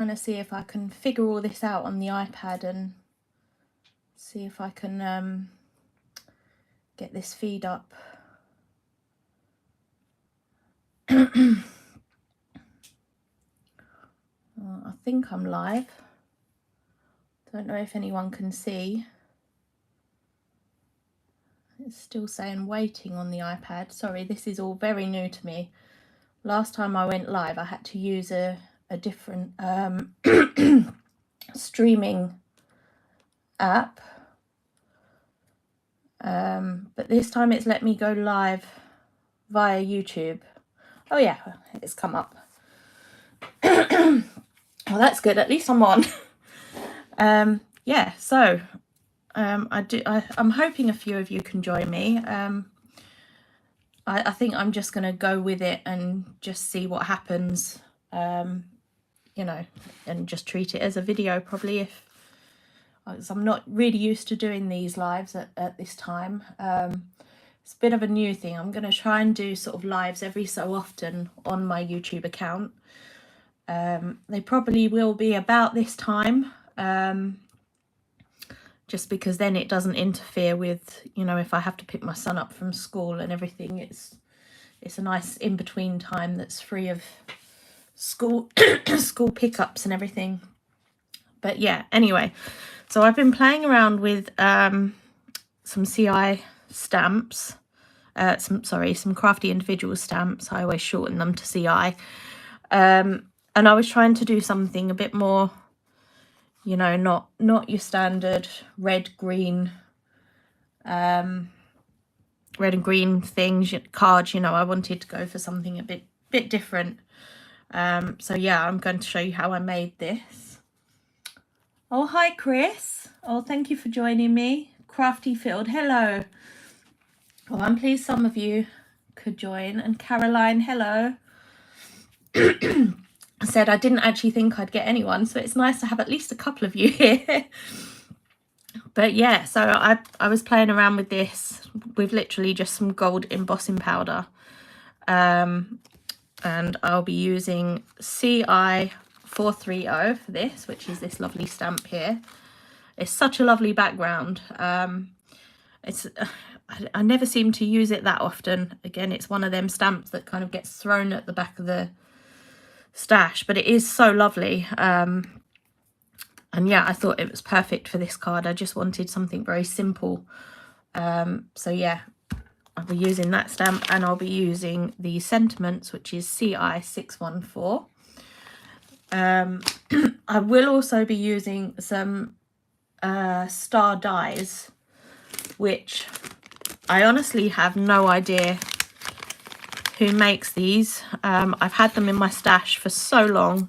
I'm going to see if I can figure all this out on the iPad and see if I can get this feed up. Well, I think I'm live. Don't know if anyone can see. It's still saying waiting on the iPad. Sorry, this is all very new to me. Last time I went live, I had to use a different streaming app. But this time it's let me go live via YouTube. Oh yeah, it's come up. Well, that's good. At least I'm on. Yeah, so I'm hoping a few of you can join me. I think I'm just going to go with it and just see what happens, you know, and just treat it as a video probably, if I'm not really used to doing these lives at this time. It's a bit of a new thing. I'm going to try and do sort of lives every so often on my YouTube account. They probably will be about this time, just because then it doesn't interfere with, you know, if I have to pick my son up from school and everything. It's a nice in-between time that's free of school school pickups and everything. But yeah, anyway, so I've been playing around with some CI stamps, some Crafty Individuals stamps. I always shorten them to CI. And I was trying to do something a bit more, you know, not your standard red, green, red and green things, cards. You know, I wanted to go for something a bit different. So yeah, I'm going to show you how I made this. Oh, hi Chris. Oh, thank you for joining me. Crafty Field, hello. Well, I'm pleased some of you could join. And Caroline, hello. I said I didn't actually think I'd get anyone, so it's nice to have at least a couple of you here. But yeah, so I was playing around with this with literally just some gold embossing powder. And I'll be using CI 430 for this, which is this lovely stamp here. It's such a lovely background. I never seem to use it that often. Again, it's one of them stamps that kind of gets thrown at the back of the stash, but it is so lovely. And yeah, I thought it was perfect for this card. I just wanted something very simple. So yeah, I'll be using that stamp, and I'll be using the sentiments, which is CI 614. I will also be using some star dies, which I honestly have no idea who makes these. I've had them in my stash for so long,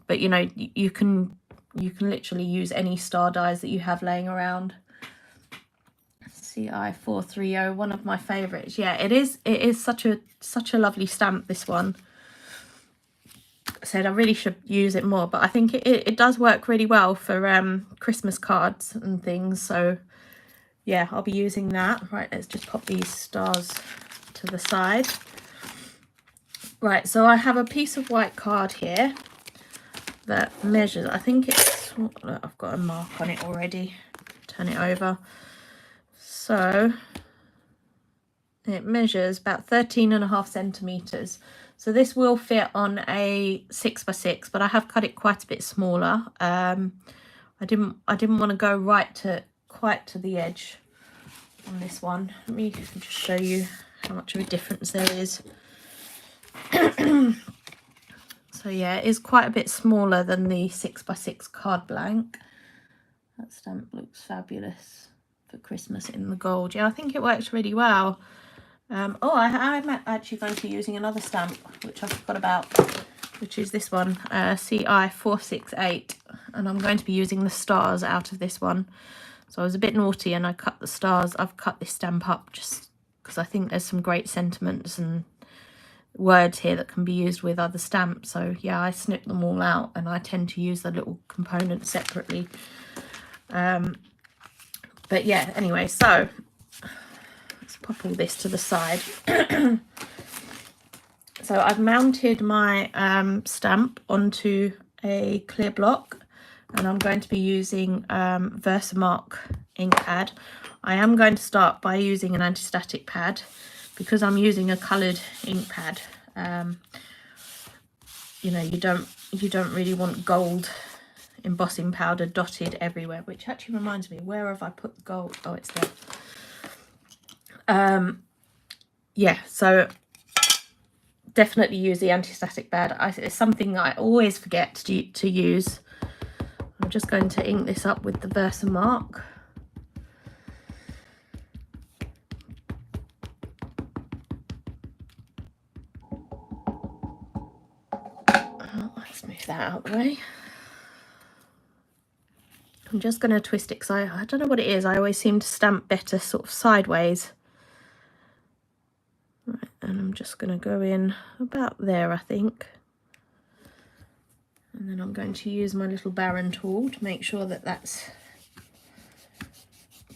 but you know, you can literally use any star dies that you have laying around. CI 430, one of my favorites. Yeah, it is such a lovely stamp, this one. I said I really should use it more, but I think it does work really well for Christmas cards and things. So yeah, I'll be using that. Right, let's just pop these stars to the side. Right, so I have a piece of white card here that measures, I think it's, I've got a mark on it already. Turn it over. So it measures about 13.5 centimeters. So this will fit on a 6x6, but I have cut it quite a bit smaller. I didn't want to go quite to the edge on this one. Let me just show you how much of a difference there is. So yeah, it is quite a bit smaller than the 6x6 card blank. That stamp looks fabulous for Christmas in the gold. Yeah, I think it works really well. Oh, I'm actually going to be using another stamp, which I forgot about, which is this one, CI 468, and I'm going to be using the stars out of this one. So I was a bit naughty and I cut the stars. I've cut this stamp up just because I think there's some great sentiments and words here that can be used with other stamps. So yeah, I snipped them all out, and I tend to use the little components separately. But yeah, anyway, so let's pop all this to the side. So I've mounted my stamp onto a clear block, and I'm going to be using Versamark ink pad. I am going to start by using an anti-static pad because I'm using a coloured ink pad. You know, you don't really want gold embossing powder dotted everywhere, which actually reminds me, where have I put the gold? Oh, it's there. Yeah, so definitely use the anti-static pad. It's something I always forget to use. I'm just going to ink this up with the Versamark. Let's move that out of the way. I'm just going to twist it because I don't know what it is. I always seem to stamp better sort of sideways. Right, and I'm just going to go in about there, I think. And then I'm going to use my little Baron tool to make sure that that's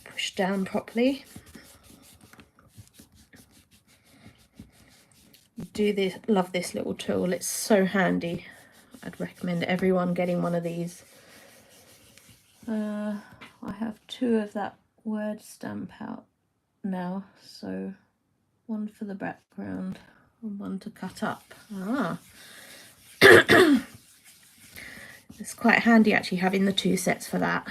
pushed down properly. Love this little tool. It's so handy. I'd recommend everyone getting one of these. I have 2 of that word stamp out now, so one for the background and one to cut up. It's quite handy actually having the 2 sets for that,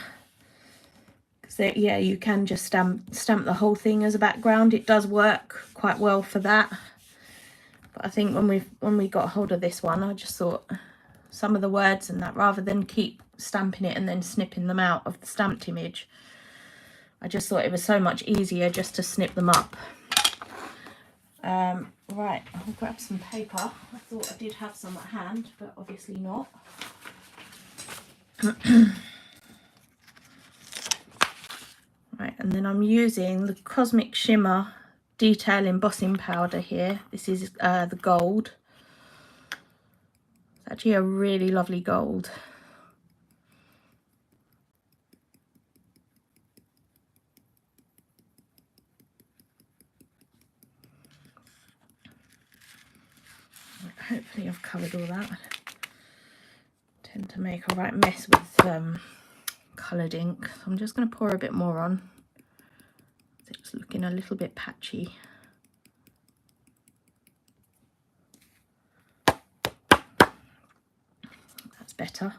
because yeah, you can just stamp the whole thing as a background. It does work quite well for that. But I think when we got hold of this one, I just thought some of the words and that, rather than keep stamping it and then snipping them out of the stamped image, I just thought it was so much easier just to snip them up. Right, I'll grab some paper. I thought I did have some at hand, but obviously not. Right, and then I'm using the Cosmic Shimmer Detail Embossing Powder here. This is the gold. It's actually a really lovely gold. Hopefully I've covered all that. I tend to make a right mess with coloured ink. So I'm just going to pour a bit more on. It's looking a little bit patchy. That's better.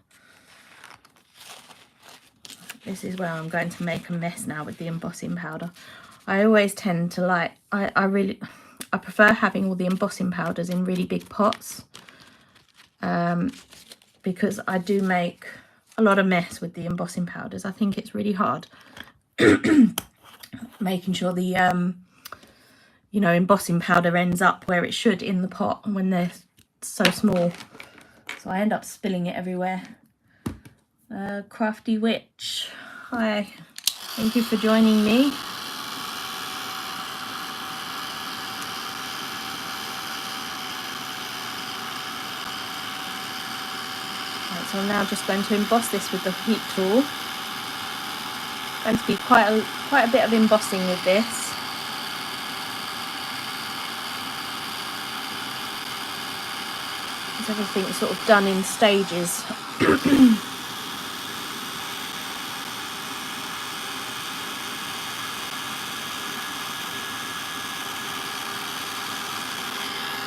This is where I'm going to make a mess now with the embossing powder. I always tend to like, I prefer having all the embossing powders in really big pots, because I do make a lot of mess with the embossing powders. I think it's really hard making sure the you know, embossing powder ends up where it should in the pot when they're so small. So I end up spilling it everywhere. Crafty Witch, hi, thank you for joining me. Right, so I'm now just going to emboss this with the heat tool. Going to be quite a bit of embossing with this. Because everything's sort of done in stages.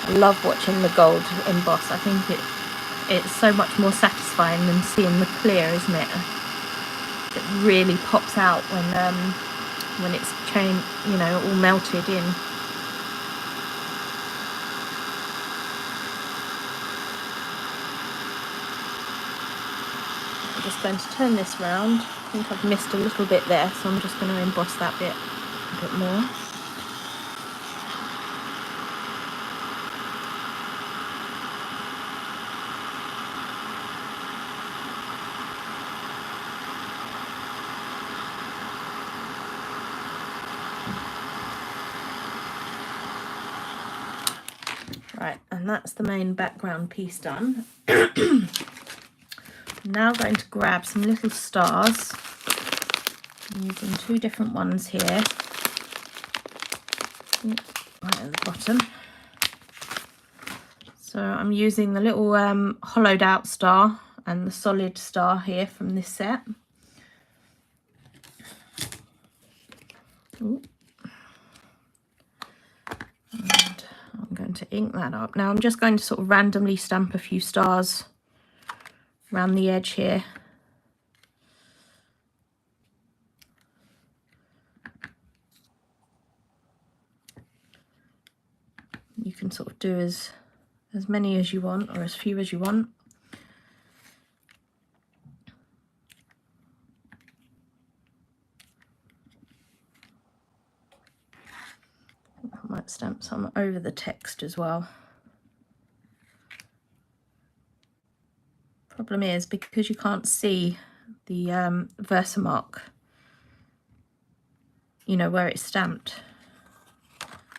I love watching the gold emboss. I think it's so much more satisfying than seeing the clear, isn't it? It really pops out when it's you know, all melted in. I'm just going to turn this round. I think I've missed a little bit there, so I'm just going to emboss that bit a bit more. Right, and that's the main background piece done. I'm now going to grab some little stars. I'm using 2 different ones here. Right at the bottom. So I'm using the little hollowed out star. and the solid star here from this set. Ooh. And I'm going to ink that up. Now I'm just going to sort of randomly stamp a few stars around the edge here. You can sort of do as many as you want or as few as you want. I might stamp some over the text as well. Problem is, because you can't see the Versamark, you know, where it's stamped,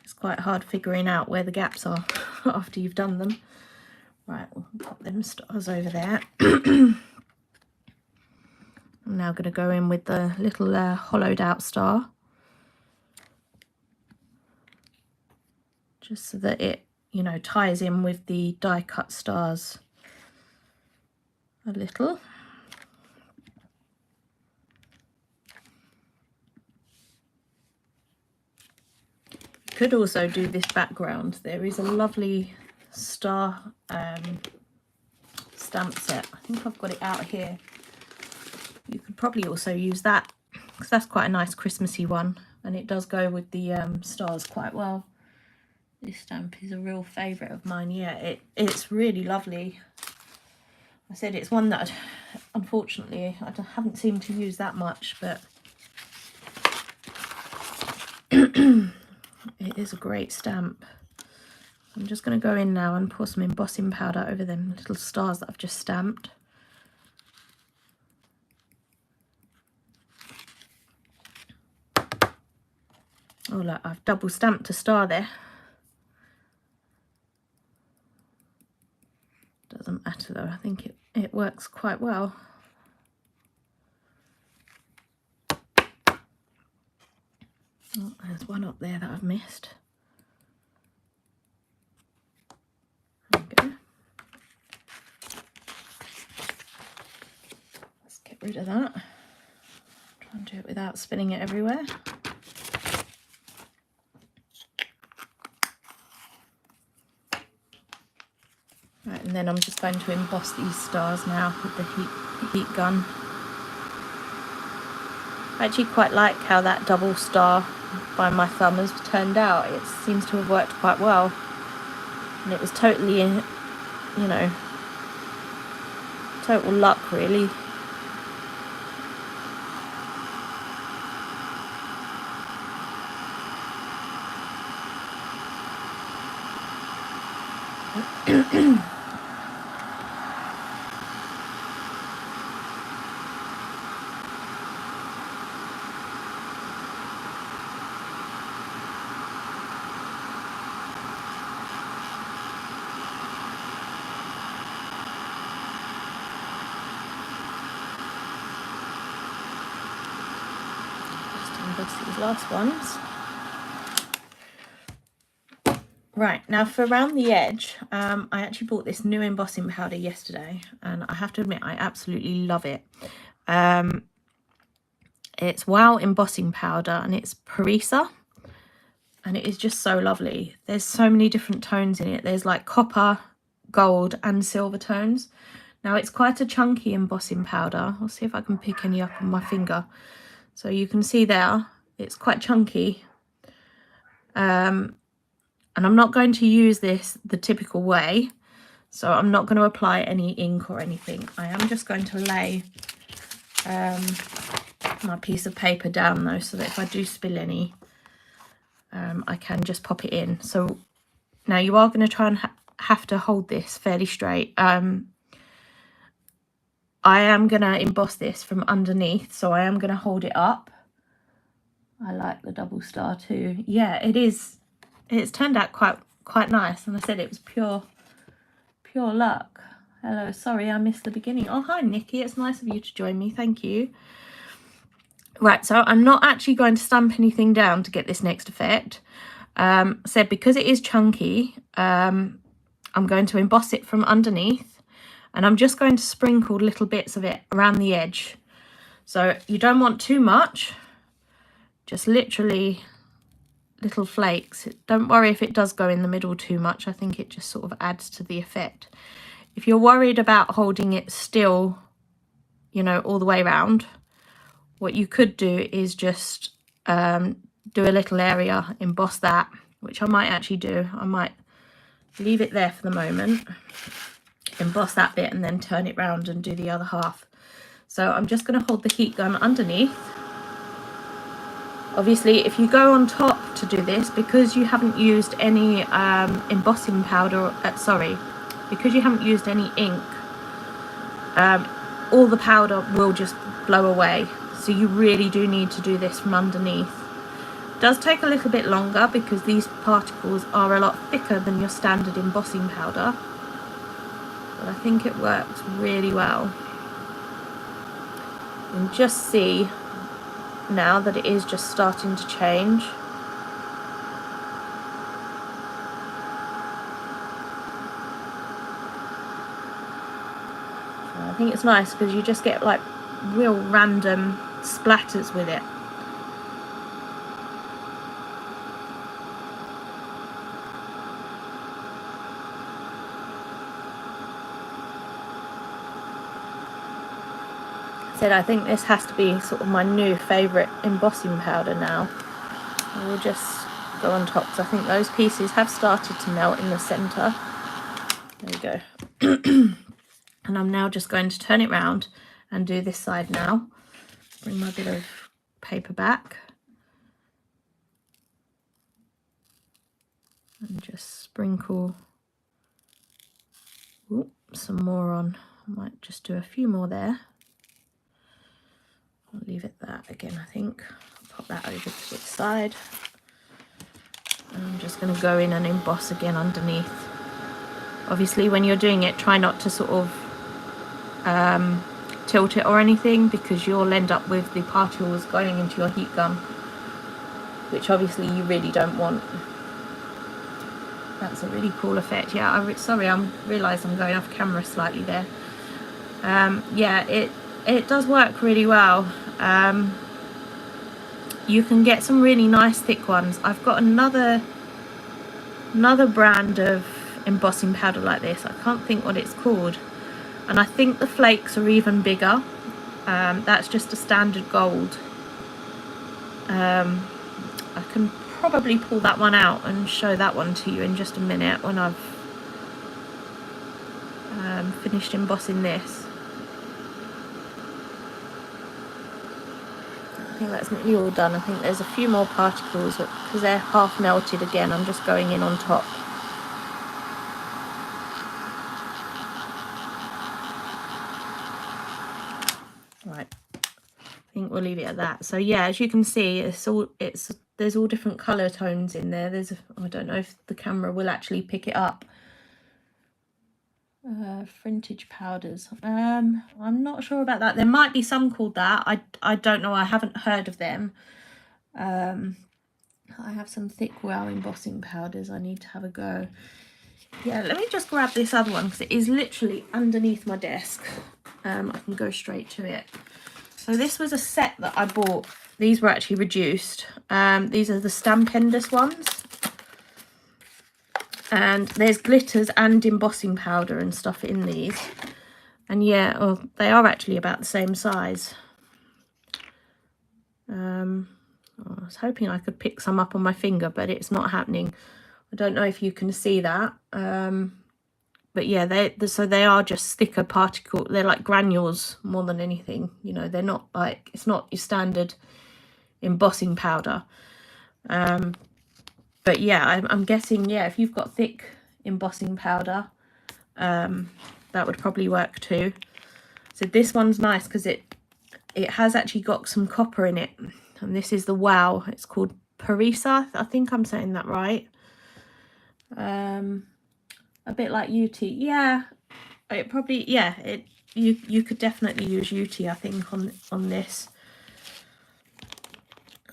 it's quite hard figuring out where the gaps are after you've done them. Right, we'll pop them stars over there. I'm now going to go in with the little hollowed out star, just so that it, you know, ties in with the die cut stars a little. You could also do this background. There is a lovely star stamp set. I think I've got it out here. You could probably also use that, because that's quite a nice Christmassy one, and it does go with the stars quite well. This stamp is a real favourite of mine. Yeah, it's really lovely. I said it's one that unfortunately I haven't seemed to use that much, but it is a great stamp. I'm just going to go in now and pour some embossing powder over them little stars that I've just stamped. Oh look, I've double stamped a star there. Doesn't matter though, I think it works quite well. Oh, there's one up there that I've missed. There we go. Let's get rid of that. Try and do it without spinning it everywhere. Right, and then I'm just going to emboss these stars now with the heat gun. I actually quite like how that double star by my thumb has turned out. It seems to have worked quite well, and it was totally, you know, total luck really. These last ones. Right, now for around the edge, I actually bought this new embossing powder yesterday, and I have to admit I absolutely love it. It's Wow embossing powder, and it's Parisa, and it is just so lovely. There's so many different tones in it. There's like copper, gold and silver tones. Now it's quite a chunky embossing powder. I'll see if I can pick any up on my finger. So you can see there, it's quite chunky. And I'm not going to use this the typical way. So I'm not going to apply any ink or anything. I am just going to lay my piece of paper down though, so that if I do spill any, I can just pop it in. So now you are going to try and have to hold this fairly straight. I am going to emboss this from underneath, so I am going to hold it up. I like the double star too. Yeah, it is. It's turned out quite nice, and I said it was pure luck. Hello, sorry I missed the beginning. Oh, hi Nikki, it's nice of you to join me, thank you. Right, so I'm not actually going to stamp anything down to get this next effect. Said because it is chunky, I'm going to emboss it from underneath. and I'm just going to sprinkle little bits of it around the edge. So you don't want too much, just literally little flakes. Don't worry if it does go in the middle too much. I think it just sort of adds to the effect. If you're worried about holding it still, you know, all the way around, what you could do is just do a little area, emboss that, which I might actually do. I might leave it there for the moment, emboss that bit, and then turn it round and do the other half. So I'm just going to hold the heat gun underneath. Obviously, if you go on top to do this, because you haven't used any embossing powder, because you haven't used any ink, all the powder will just blow away. So you really do need to do this from underneath. It does take a little bit longer because these particles are a lot thicker than your standard embossing powder, but I think it works really well. And just see now that it is just starting to change. So I think it's nice because you just get like real random splatters with it. I think this has to be sort of my new favourite embossing powder now. I will just go on top because I think those pieces have started to melt in the centre. There you go. And I'm now just going to turn it round and do this side now. Bring my bit of paper back. And just sprinkle some more on. I might just do a few more there. I'll leave it that again, I think. I'll pop that over to its side. And I'm just going to go in and emboss again underneath. Obviously, when you're doing it, try not to sort of tilt it or anything, because you'll end up with the particles going into your heat gun, which obviously you really don't want. That's a really cool effect. Yeah, sorry, I realise I'm going off camera slightly there. Yeah, it does work really well. You can get some really nice thick ones. I've got another brand of embossing powder like this. I can't think what it's called, and I think the flakes are even bigger. That's just a standard gold. I can probably pull that one out and show that one to you in just a minute when I've finished embossing this. I think that's nearly all done. I think there's a few more particles, but because they're half melted again, I'm just going in on top. Right, I think we'll leave it at that. So yeah, as you can see, there's all different colour tones in there. I don't know if the camera will actually pick it up. Frintage powders. I'm not sure about that. There might be some called that. I don't know. I haven't heard of them. I have some thick wow embossing powders. I need to have a go. Yeah, let me just grab this other one because it is literally underneath my desk. I can go straight to it. So this was a set that I bought. These were actually reduced. These are the Stampendous ones. And there's glitters and embossing powder and stuff in these. And yeah, they are actually about the same size. I was hoping I could pick some up on my finger, but it's not happening. I don't know if you can see that. But yeah, so they are just thicker particle. They're like granules more than anything. You know, they're not like, it's not your standard embossing powder. But yeah, I'm guessing, yeah, if you've got thick embossing powder, that would probably work too. So this one's nice because it has actually got some copper in it. And this is the wow. It's called Parisa. I think I'm saying that right. A bit like UT. Yeah, it probably, yeah, you could definitely use UT, I think, on this.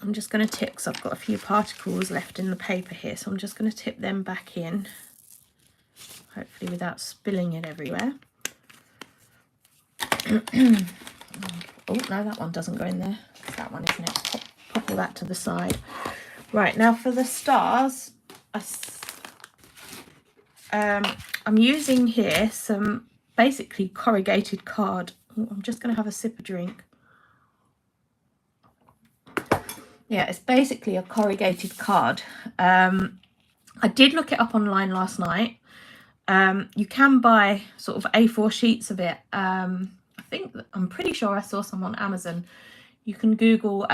I'm just going to tip, because I've got a few particles left in the paper here, so I'm just going to tip them back in, hopefully without spilling it everywhere. Oh, no, that one doesn't go in there. It's that one, isn't it? Pop all that to the side. Right, now for the stars, I'm using here some basically corrugated card. Oh, I'm just going to have a sip of drink. Yeah, it's basically a corrugated card. I did look it up online last night. You can buy sort of A4 sheets of it. I'm pretty sure I saw some on Amazon. You can Google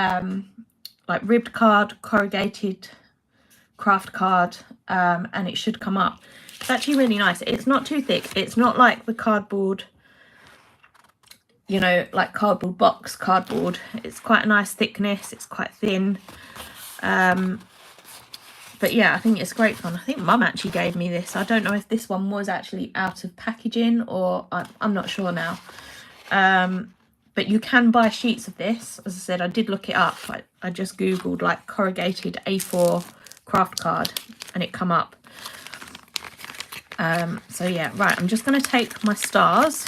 like ribbed card, corrugated craft card, and it should come up. It's actually really nice. It's not too thick. It's not like the cardboard, you know, like cardboard box cardboard. It's quite a nice thickness. It's quite thin. But yeah, I think it's great fun. I think Mum actually gave me this. I don't know if this one was actually out of packaging, or I'm not sure now. But you can buy sheets of this. As I said, I did look it up. I just Googled like corrugated A4 craft card and it come up. So yeah, right, I'm just going to take my stars.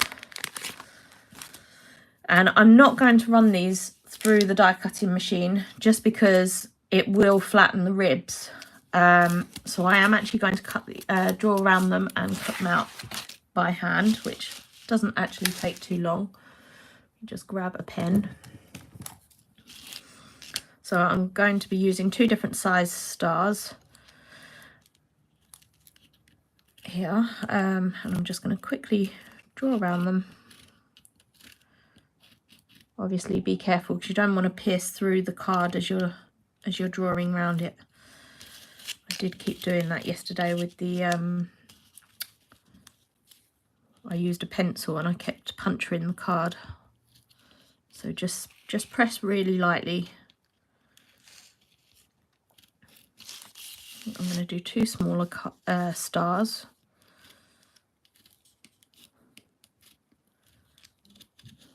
And I'm not going to run these through the die cutting machine just because it will flatten the ribs. So I am actually going to draw around them and cut them out by hand, which doesn't actually take too long. Just grab a pen. So I'm going to be using 2 different size stars here, and I'm just going to quickly draw around them. Obviously be careful because you don't want to pierce through the card as you're drawing around it. I did keep doing that yesterday with the I used a pencil and I kept puncturing the card. So just press really lightly. I'm going to do 2 smaller stars.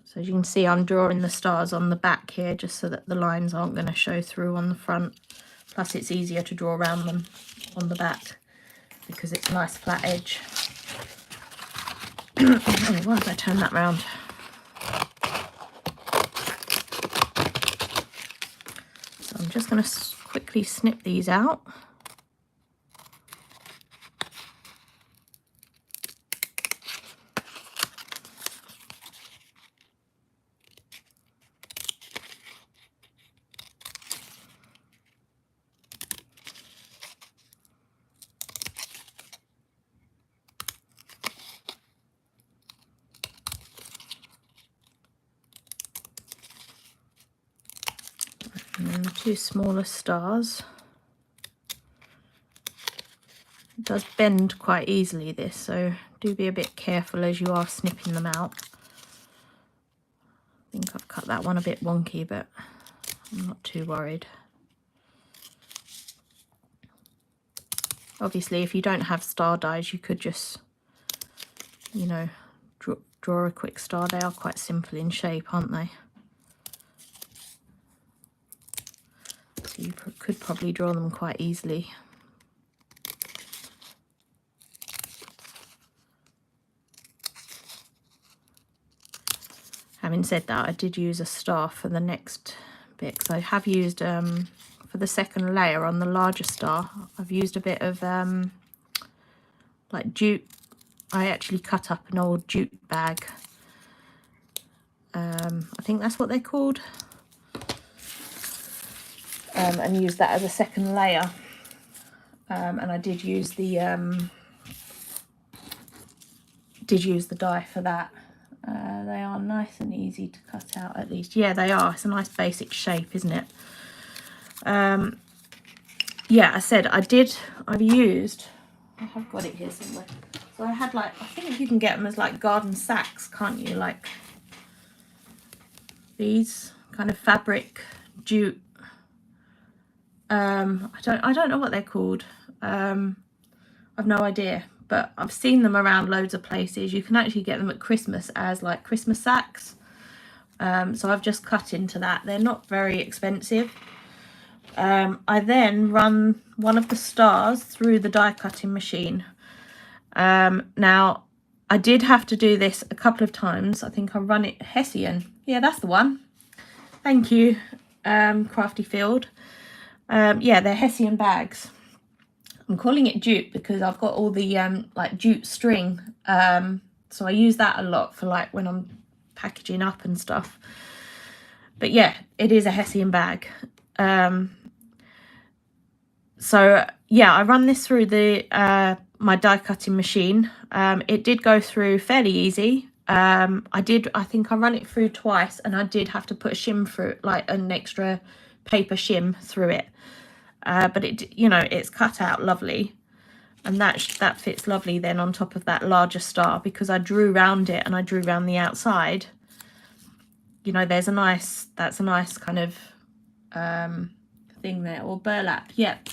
So as you can see, I'm drawing the stars on the back here just so that the lines aren't going to show through on the front. Plus it's easier to draw around them on the back because it's a nice flat edge. Oh, why did I turn that round? So I'm just going to quickly snip these out. And then the 2 smaller stars. It does bend quite easily, this, so do be a bit careful as you are snipping them out. I think I've cut that one a bit wonky, but I'm not too worried. Obviously, if you don't have star dies, you could just, you know, draw a quick star. They are quite simple in shape, aren't they? So you could probably draw them quite easily. Having said that, I did use a star for the next bit, because I have used, for the second layer on the larger star, I've used a bit of like jute. I actually cut up an old jute bag. I think that's what they're called. And use that as a second layer. And I did use the die for that. They are nice and easy to cut out, at least. Yeah, they are. It's a nice basic shape, isn't it? Yeah, I said I've used, I have got it here somewhere. So I had like, I think you can get them as like garden sacks, can't you? Like these kind of fabric jute. I don't know what they're called. I've no idea, but I've seen them around loads of places. You can actually get them at Christmas as like Christmas sacks. So I've just cut into that. They're not very expensive. I then run one of the stars through the die cutting machine. Now I did have to do this a couple of times. I think I run it Hessian. Yeah, that's the one. Thank you, Crafty Field. Yeah, they're Hessian bags. I'm calling it jute because I've got all the like jute string. So I use that a lot for like when I'm packaging up and stuff. But yeah, it is a Hessian bag. So yeah, I run this through the my die cutting machine. It did go through fairly easy. I think I run it through twice, and I did have to put a shim through, like an extra paper shim through it. But it, you know, it's cut out lovely, and that fits lovely then on top of that larger star, because I drew round it and I drew round the outside. You know, that's a nice kind of thing there, or burlap. Yep,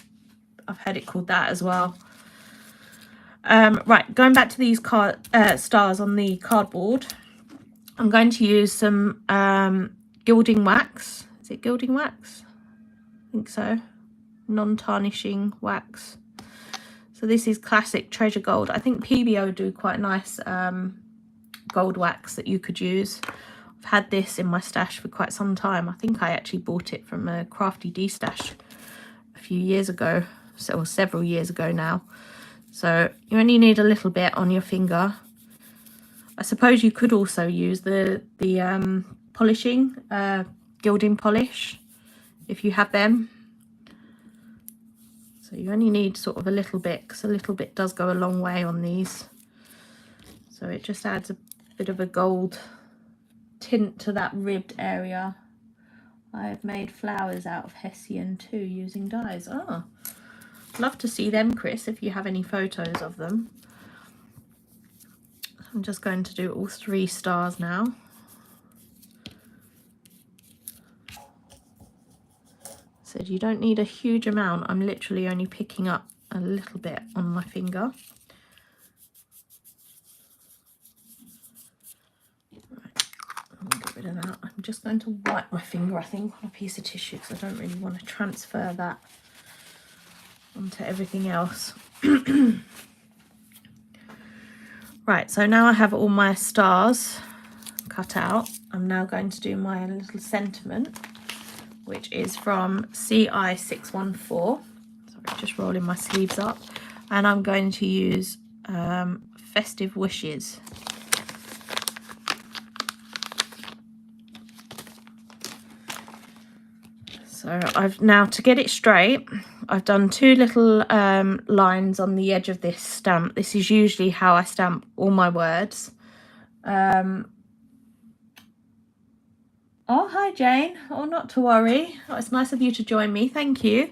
I've heard it called that as well. Right, going back to these stars on the cardboard, I'm going to use some gilding wax. Is it gilding wax? I think so. Non-tarnishing wax. So this is classic treasure gold. I think PBO do quite nice gold wax that you could use. I've had this in my stash for quite some time. I think I actually bought it from a Crafty D stash a few years ago, or several years ago now. So you only need a little bit on your finger. I suppose you could also use the polishing, gilding polish, if you have them. So you only need sort of a little bit, because a little bit does go a long way on these. So it just adds a bit of a gold tint to that ribbed area. I've made flowers out of Hessian too using dyes. Oh, love to see them, Chris, if you have any photos of them. I'm just going to do all 3 stars now. So you don't need a huge amount. I'm literally only picking up a little bit on my finger. Right, I'll get rid of that. I'm just going to wipe my finger, I think, on a piece of tissue, because I don't really want to transfer that onto everything else. Right, so now I have all my stars cut out. I'm now going to do my little sentiment, which is from CI614. Sorry, just rolling my sleeves up. And I'm going to use Festive Wishes. So I've now, to get it straight, I've done 2 little lines on the edge of this stamp. This is usually how I stamp all my words. Oh, hi, Jane. Oh, not to worry. Oh, it's nice of you to join me. Thank you.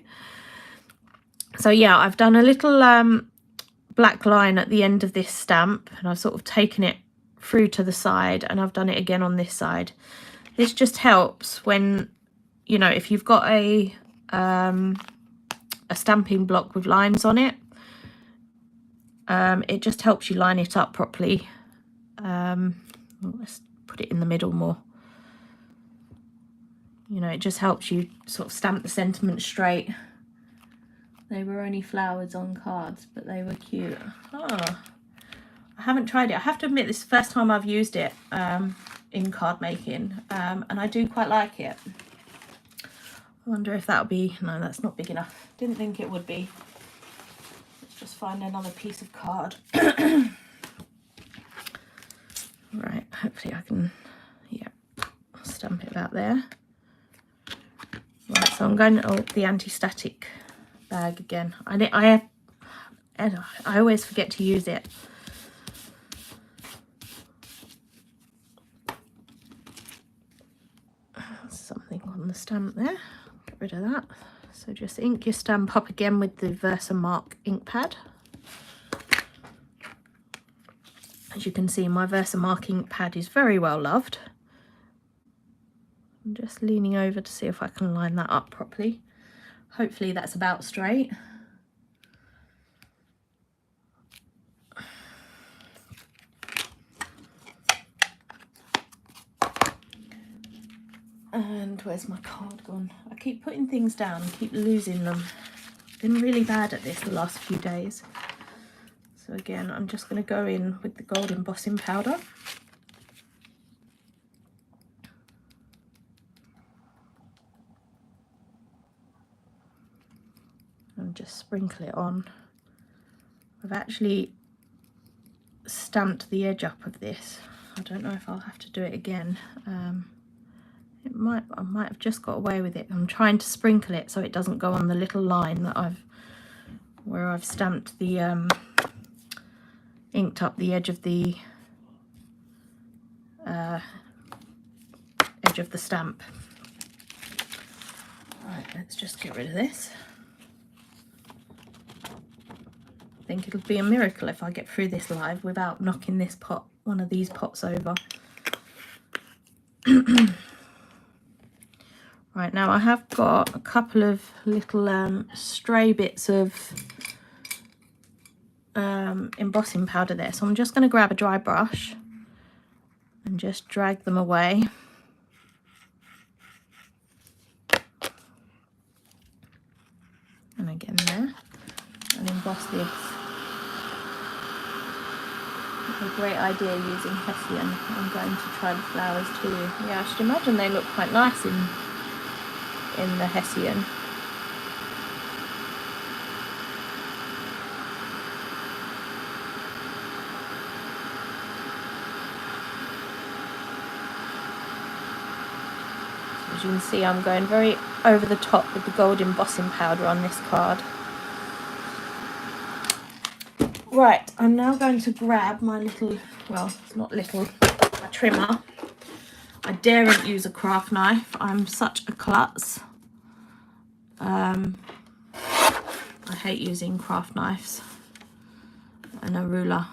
So, yeah, I've done a little black line at the end of this stamp, and I've sort of taken it through to the side, and I've done it again on this side. This just helps when, you know, if you've got a stamping block with lines on it, it just helps you line it up properly. Let's put it in the middle more. You know, it just helps you sort of stamp the sentiment straight. They were only flowers on cards, but they were cute. Oh, I haven't tried it. I have to admit, this is the first time I've used it in card making, and I do quite like it. I wonder if that'll be... No, that's not big enough. Didn't think it would be. Let's just find another piece of card. Right, hopefully I can... Yeah, stamp it about there. Right, so I'm going to the anti-static bag again. I always forget to use it. Something on the stamp there. Get rid of that. So just ink your stamp up again with the Versamark ink pad. As you can see, my Versamark ink pad is very well loved. I'm just leaning over to see if I can line that up properly. Hopefully that's about straight. And where's my card gone? I keep putting things down and keep losing them. I've been really bad at this the last few days. So again, I'm just going to go in with the gold embossing powder. And just sprinkle it on. I've actually stamped the edge up of this. I don't know if I'll have to do it again. I might have just got away with it. I'm trying to sprinkle it so it doesn't go on the little line that where I've stamped the inked up the edge of the stamp. Right, let's just get rid of this. I think it'll be a miracle if I get through this live without knocking this pot, one of these pots over. Right, now I have got a couple of little stray bits of embossing powder there, so I'm just going to grab a dry brush and just drag them away. And again there, and emboss this. It's a great idea using Hessian. I'm going to try the flowers too. Yeah, I should imagine they look quite nice in the Hessian. As you can see, I'm going very over the top with the gold embossing powder on this card. Right, I'm now going to grab my little, well, it's not little, a trimmer. I daren't use a craft knife. I'm such a klutz. I hate using craft knives and a ruler.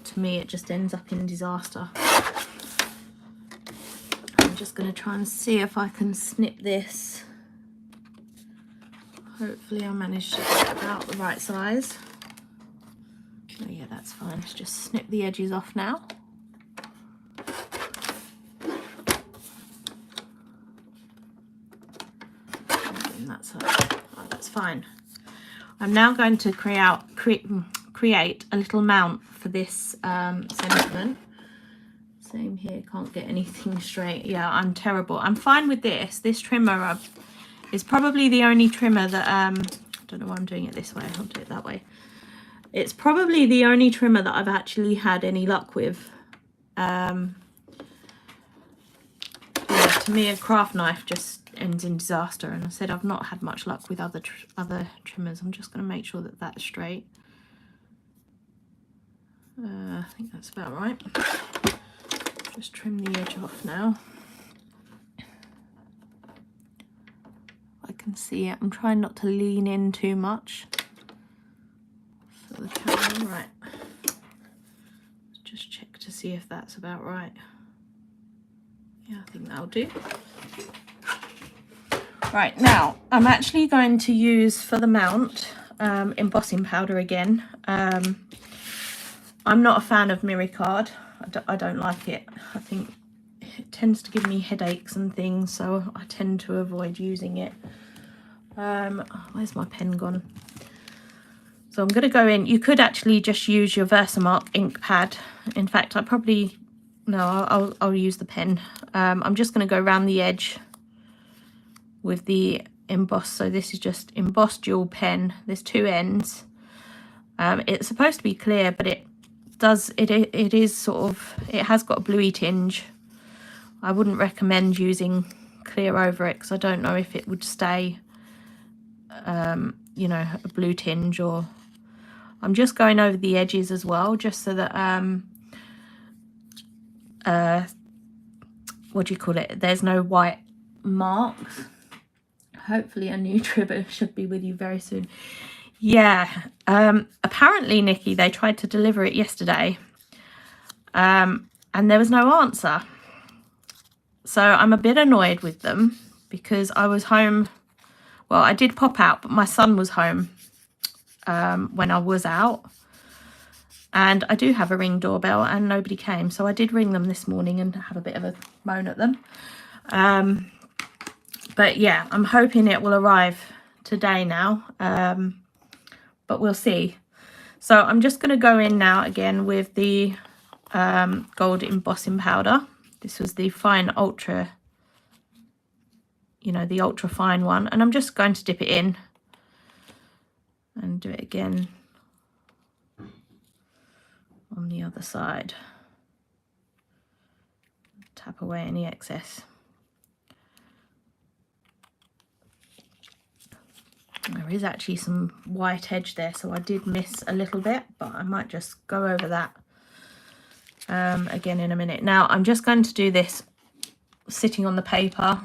To me, it just ends up in disaster. I'm just going to try and see if I can snip this. Hopefully I managed to get about the right size. Oh yeah, that's fine. Let's just snip the edges off now. That's fine. I'm now going to create a little mount for this sentiment. Same here, can't get anything straight. Yeah, I'm terrible. I'm fine with this. This trimmer is probably the only trimmer that, I don't know why I'm doing it this way. I'll do it that way. It's probably the only trimmer that I've actually had any luck with. Yeah, to me, a craft knife just ends in disaster. And I said I've not had much luck with other trimmers. I'm just going to make sure that that's straight. I think that's about right. Just trim the edge off now. I can see it. I'm trying not to lean in too much. For the camera, right. Just check to see if that's about right. Yeah, I think that'll do. Right, now I'm actually going to use for the mount embossing powder again. I'm not a fan of Miricard. I don't like it. I think it tends to give me headaches and things, so I tend to avoid using it. Where's my pen gone? So I'm going to go in. You could actually just use your Versamark ink pad. In fact, I'll use the pen. I'm just going to go around the edge with the emboss. So this is just embossed dual pen. There's two ends. It's supposed to be clear, but it is sort of, it has got a bluey tinge. I wouldn't recommend using clear over it because I don't know if it would stay, you know, a blue tinge. Or I'm just going over the edges as well, just so that what do you call it, there's no white marks. Hopefully a new trimmer should be with you very soon. Yeah, apparently, Nikki, they tried to deliver it yesterday and there was no answer. So I'm a bit annoyed with them because I was home. Well, I did pop out, but my son was home when I was out. And I do have a Ring doorbell and nobody came. So I did ring them this morning and have a bit of a moan at them. But yeah, I'm hoping it will arrive today now. But we'll see. So I'm just going to go in now again with the gold embossing powder. This was the fine ultra, the ultra fine one, and I'm just going to dip it in and do it again on the other side. Tap away any excess. There is actually some white edge there, so I did miss a little bit, but I might just go over that again in a minute. Now I'm just going to do this sitting on the paper.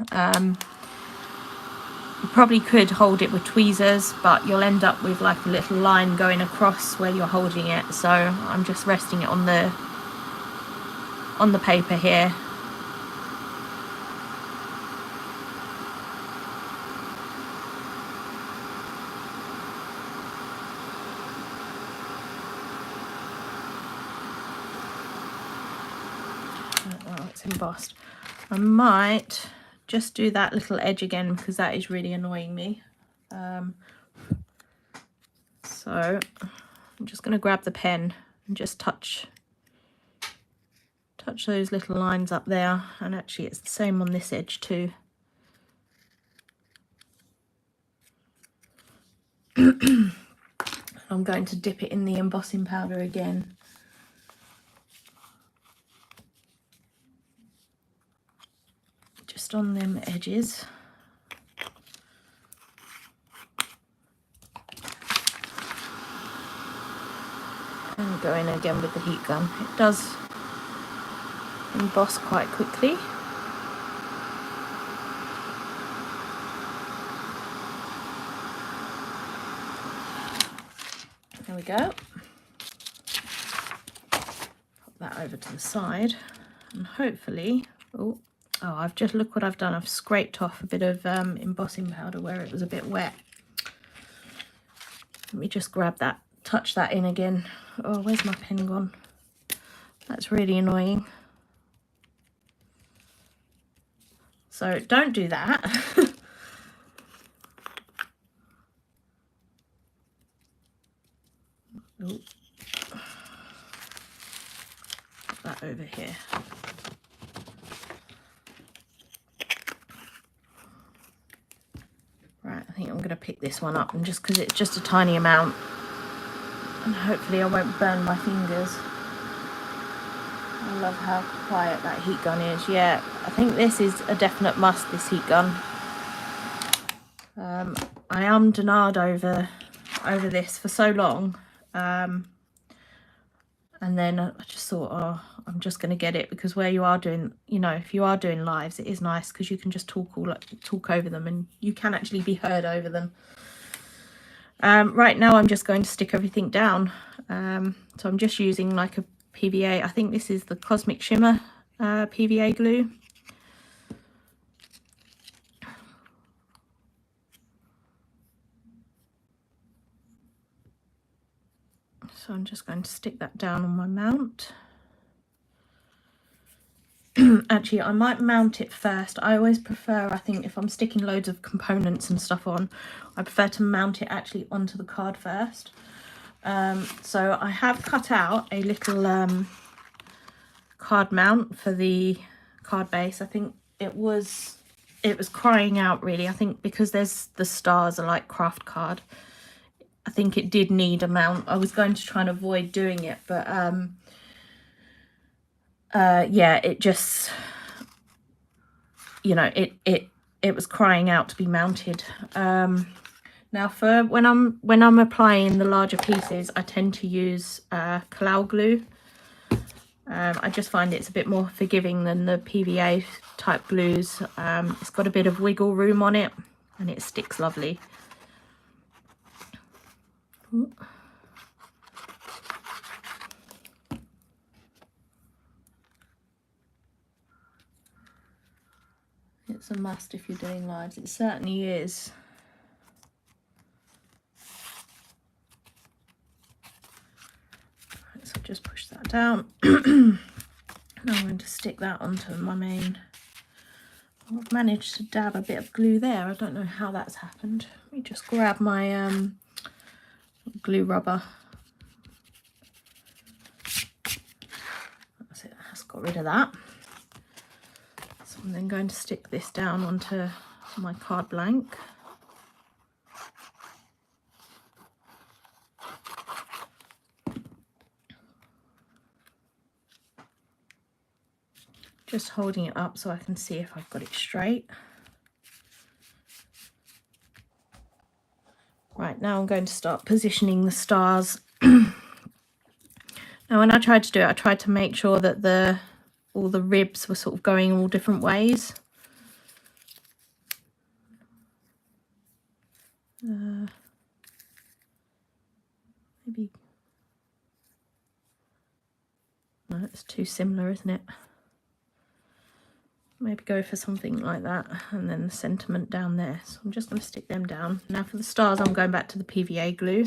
You probably could hold it with tweezers, but you'll end up with like a little line going across where you're holding it. So I'm just resting it on the paper here. Oh, it's embossed. I might just do that little edge again because that is really annoying me. So I'm just going to grab the pen and just touch those little lines up there, and actually it's the same on this edge too. I'm going to dip it in the embossing powder again. Just on them edges. And go in again with the heat gun. It does emboss quite quickly. There we go. Pop that over to the side, and hopefully, oh, I've just, look what I've done. I've scraped off a bit of embossing powder where it was a bit wet. Let me just grab that, touch that in again. Oh, where's my pen gone? That's really annoying. So don't do that. Ooh. Put that over here. Right, I think I'm going to pick this one up, and just because it's just a tiny amount, and hopefully I won't burn my fingers. I love how quiet that heat gun is. Yeah, I think this is a definite must, this heat gun. I ummed over this for so long, and then I just thought, oh, I'm just going to get it, because where you are doing, if you are doing lives, it is nice because you can just talk over them, and you can actually be heard over them. Right now I'm just going to stick everything down. So I'm just using like a PVA. I think this is the Cosmic Shimmer PVA glue. So I'm just going to stick that down on my mount. Actually, I might mount it first. I always prefer, I think, if I'm sticking loads of components and stuff on, I prefer to mount it actually onto the card first. So I have cut out a little card mount for the card base. I think it was crying out, really. I think because the stars are like craft card, I think it did need a mount. I was going to try and avoid doing it, but yeah, it just, it was crying out to be mounted. Now for when I'm applying the larger pieces, I tend to use Kalau glue. I just find it's a bit more forgiving than the PVA type glues. It's got a bit of wiggle room on it, and it sticks lovely. Ooh. It's a must if you're doing lives. It certainly is. Right, so just push that down. Now I'm going to stick that onto my main. I've managed to dab a bit of glue there. I don't know how that's happened. Let me just grab my glue rubber. got rid of that. So I'm then going to stick this down onto my card blank. Just holding it up so I can see if I've got it straight. Right, now I'm going to start positioning the stars. Now when I tried to do it, I tried to make sure that all the ribs were sort of going all different ways. Maybe, no, it's too similar, isn't it? Maybe go for something like that, and then the sentiment down there. So I'm just going to stick them down. Now for the stars, I'm going back to the PVA glue.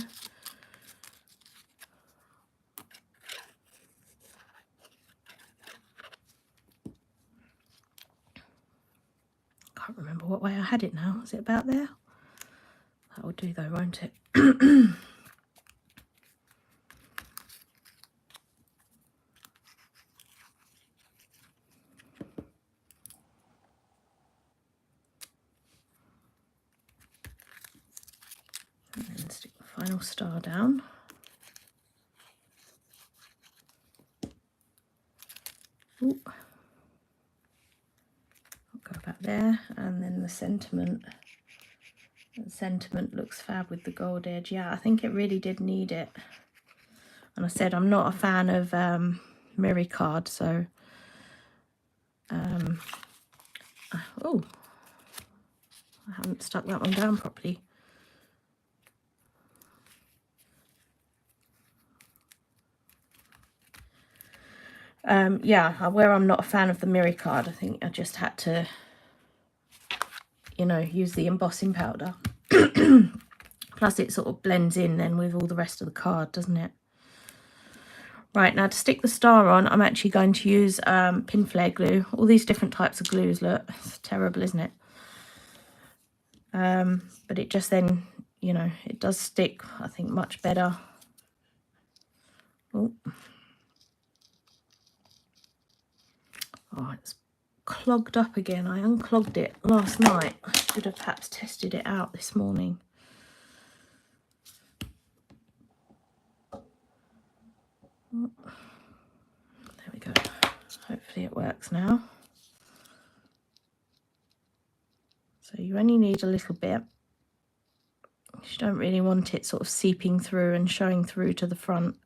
Can't remember what way I had it now. Is it about there? That will do though, won't it? And then stick the final star down. Ooh. I'll go back there, and then the sentiment. The sentiment looks fab with the gold edge. Yeah, I think it really did need it. And I said I'm not a fan of mirror card, so oh, I haven't stuck that one down properly. Yeah, where I'm not a fan of the mirror card, I think I just had to, you know, use the embossing powder. Plus it sort of blends in then with all the rest of the card, doesn't it? Right, now to stick the star on, I'm actually going to use pin flare glue. All these different types of glues, look, it's terrible, isn't it? But it just then, you know, it does stick, I think, much better. Oh, it's clogged up again. I unclogged it last night. I should have perhaps tested it out this morning. There we go. Hopefully it works now. So you only need a little bit. You don't really want it sort of seeping through and showing through to the front.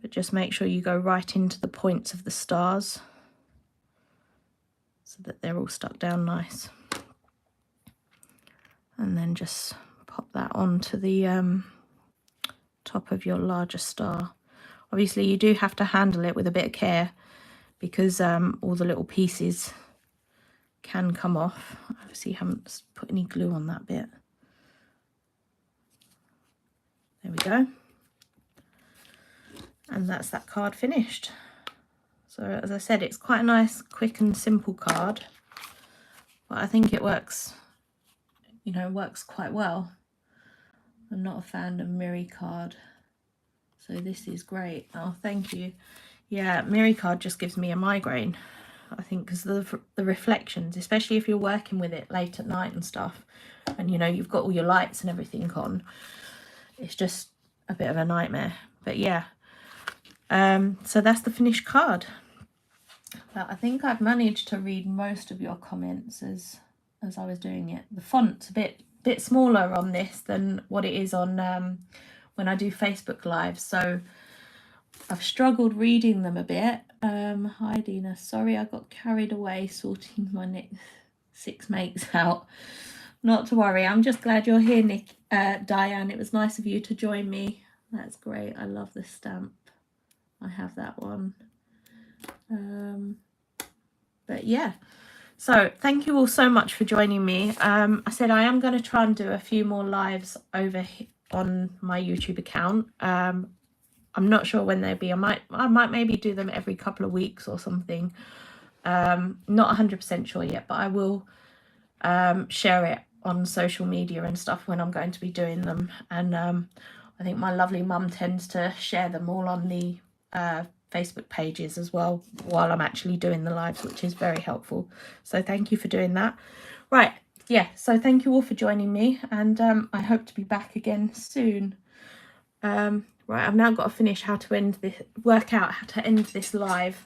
But just make sure you go right into the points of the stars so that they're all stuck down nice. And then just pop that onto the top of your larger star. Obviously you do have to handle it with a bit of care because all the little pieces can come off. Obviously you haven't put any glue on that bit. There we go. And that's that card finished. So as I said, it's quite a nice, quick and simple card. But I think it works, you know, works quite well. I'm not a fan of mirror card. So this is great. Oh, thank you. Yeah, mirror card just gives me a migraine, I think, because the reflections, especially if you're working with it late at night and stuff, and you know you've got all your lights and everything on, it's just a bit of a nightmare. But yeah, so that's the finished card. But I think I've managed to read most of your comments as I was doing it. The font's a bit smaller on this than what it is on when I do Facebook Live, so I've struggled reading them a bit. Hi Dina, sorry I got carried away sorting my next 6 mates out. Not to worry, I'm just glad you're here, Diane. It was nice of you to join me. That's great. I love the stamp. I have that one. But yeah, so thank you all so much for joining me. I said I am going to try and do a few more lives over on my YouTube account. I'm not sure when they'll be. I might maybe do them every couple of weeks or something. Not 100% sure yet, but I will share it on social media and stuff when I'm going to be doing them. And I think my lovely mum tends to share them all on the Facebook pages as well while I'm actually doing the lives, which is very helpful. So thank you for doing that. Right, yeah, so thank you all for joining me, and I hope to be back again soon. Right, I've now got to finish how to end this, work out how to end this live.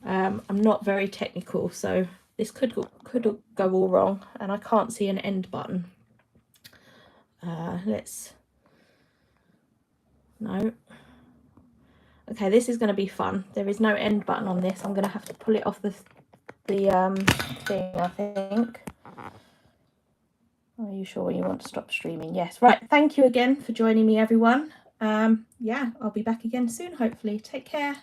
I'm not very technical, so this could go all wrong, and I can't see an end button. No. Okay, this is going to be fun. There is no end button on this. I'm going to have to pull it off the thing, I think. Are you sure you want to stop streaming? Yes. Right. Thank you again for joining me, everyone. Yeah, I'll be back again soon, hopefully. Take care.